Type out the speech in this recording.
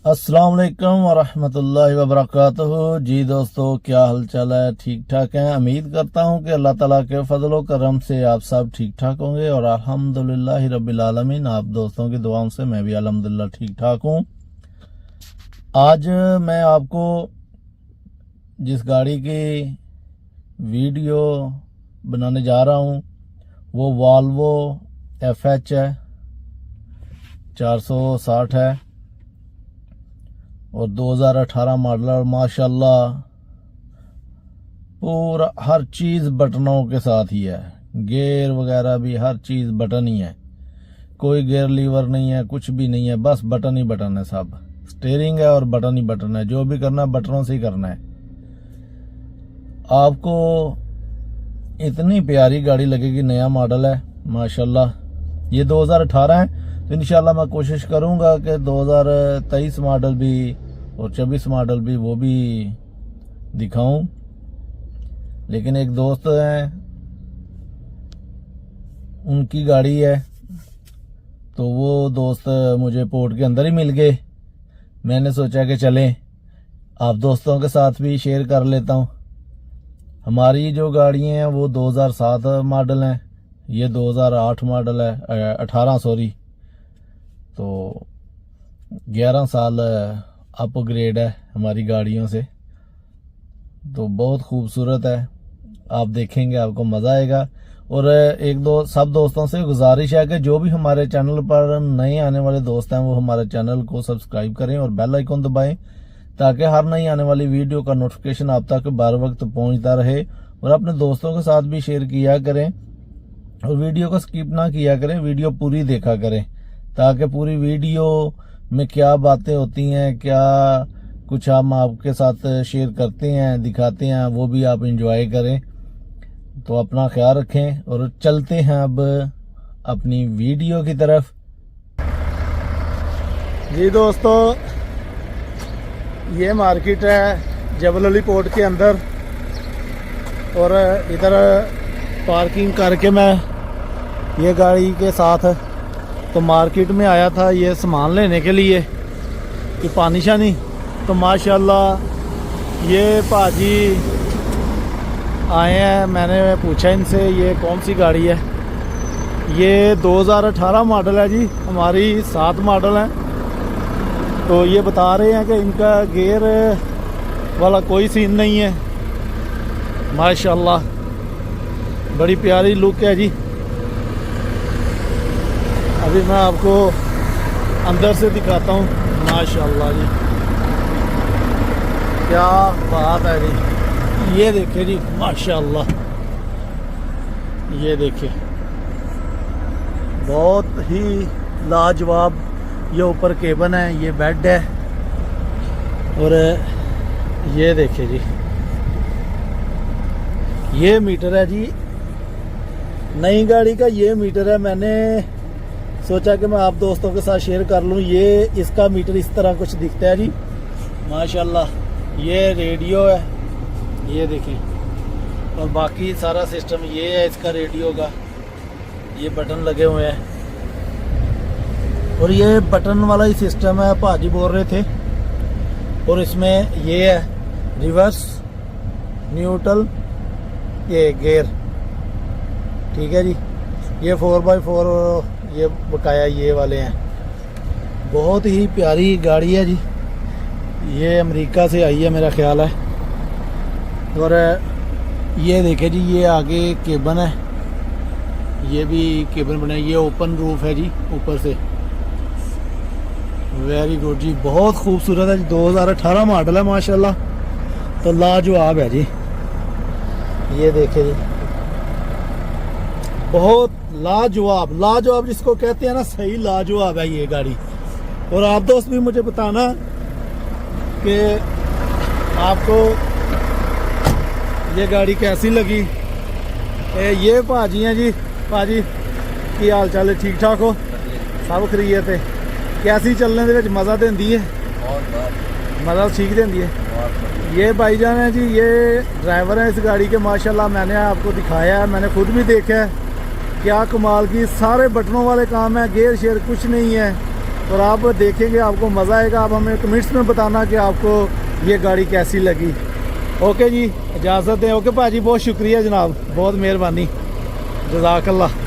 अस्सलाम वालेकुम वरहमतुल्लाहि वबरकातुहू। जी दोस्तों, क्या हाल चाल है? ठीक ठाक हैं। उम्मीद करता हूं कि अल्लाह ताला के फजल करम से आप सब ठीक ठाक होंगे और अल्हम्दुलिल्लाह रब्बिल आलमीन। आप दोस्तों की दुआओं से मैं भी अल्हम्दुलिल्लाह ठीक ठाक हूं। आज मैं आपको जिस गाड़ी की वीडियो बनाने जा रहा हूं वो वॉल्वो FH है, 460 है और 2018 मॉडल। और माशाल्लाह पूरा हर चीज़ बटनों के साथ ही है। गियर वगैरह भी हर चीज़ बटन ही है, कोई गियर लीवर नहीं है, कुछ भी नहीं है, बस बटन ही बटन है। सब स्टीयरिंग है और बटन ही बटन है। जो भी करना है बटनों से ही करना है। आपको इतनी प्यारी गाड़ी लगेगी। नया मॉडल है माशाल्लाह। ये 2018 है, तो इंशाल्लाह मैं कोशिश करूंगा कि 2023 मॉडल भी और 24 मॉडल भी वो भी दिखाऊं। लेकिन एक दोस्त है, उनकी गाड़ी है, तो वो दोस्त मुझे पोर्ट के अंदर ही मिल गए। मैंने सोचा कि चलें आप दोस्तों के साथ भी शेयर कर लेता हूं। हमारी जो गाड़ियां हैं वो 2007 मॉडल हैं, ये 2008 मॉडल है, 18 सॉरी। तो 11 साल अपग्रेड है हमारी गाड़ियों से, तो बहुत खूबसूरत है। आप देखेंगे आपको मज़ा आएगा। और सब दोस्तों से गुजारिश है कि जो भी हमारे चैनल पर नए आने वाले दोस्त हैं वो हमारे चैनल को सब्सक्राइब करें और बेल आइकन दबाएं, ताकि हर नई आने वाली वीडियो का नोटिफिकेशन आप तक बार वक्त पहुंचता रहे। और अपने दोस्तों के साथ भी शेयर किया करें और वीडियो को स्किप ना किया करें, वीडियो पूरी देखा करें, ताकि पूरी वीडियो में क्या बातें होती हैं, क्या कुछ हम आपके साथ शेयर करते हैं, दिखाते हैं, वो भी आप एंजॉय करें। तो अपना ख्याल रखें और चलते हैं अब अपनी वीडियो की तरफ। जी दोस्तों, ये मार्केट है जबल अली पोर्ट के अंदर, और इधर पार्किंग करके मैं ये गाड़ी के साथ तो मार्केट में आया था ये सामान लेने के लिए कि पानी शानी। तो माशाल्लाह ये भाजी आए हैं, मैंने पूछा इनसे ये कौन सी गाड़ी है। ये 2018 मॉडल है जी, हमारी 7 मॉडल है। तो ये बता रहे हैं कि इनका गियर वाला कोई सीन नहीं है। माशाल्लाह बड़ी प्यारी लुक है जी। अभी मैं आपको अंदर से दिखाता हूँ। माशाल्लाह जी, क्या बात है जी। ये देखिए जी, माशाल्लाह ये देखिए, बहुत ही लाजवाब। ये ऊपर केबन है, ये बेड है, और ये देखिए जी, ये मीटर है जी, नई गाड़ी का ये मीटर है। मैंने सोचा कि मैं आप दोस्तों के साथ शेयर कर लूँ। ये इसका मीटर इस तरह कुछ दिखता है जी, माशाल्लाह। ये रेडियो है, ये देखिए, और बाकी सारा सिस्टम ये है इसका रेडियो का। ये बटन लगे हुए हैं और ये बटन वाला ही सिस्टम है, भाजी बोल रहे थे। और इसमें ये है रिवर्स, न्यूट्रल, ये गियर, ठीक है जी। ये 4x4 ये बकाया ये वाले हैं। बहुत ही प्यारी गाड़ी है जी। ये अमेरिका से आई है मेरा ख्याल है। और ये देखे जी, ये आगे केबन है, ये भी केबन बना है। ये ओपन रूफ है जी ऊपर से। वेरी गुड जी, बहुत खूबसूरत है जी। 2018 मॉडल है माशाल्लाह, तो लाजवाब है जी। ये देखे जी, बहुत लाजवाब, लाजवाब जिसको कहते हैं ना, सही लाजवाब है ये गाड़ी। और आप दोस्त भी मुझे बताना कि आपको ये गाड़ी कैसी लगी। ये भाजी हैं जी, भाजी की हाल चाल है? ठीक ठाक हो? सब खरीद थे? कैसी चलने दे मज़ा देंदी है? मज़ा ठीक देंदी है। ये भाईजान है जी, ये ड्राइवर है इस गाड़ी के। माशाल्लाह मैंने आपको दिखाया है, मैंने खुद भी देखा है, क्या कमाल की सारे बटनों वाले काम है। गियर शेयर कुछ नहीं है, और आप देखेंगे, आपको मज़ा आएगा। आप हमें कमेंट्स में बताना कि आपको ये गाड़ी कैसी लगी। ओके जी, इजाज़त दें। ओके भाजी, बहुत शुक्रिया जनाब, बहुत मेहरबानी, जज़ाकल्लाह।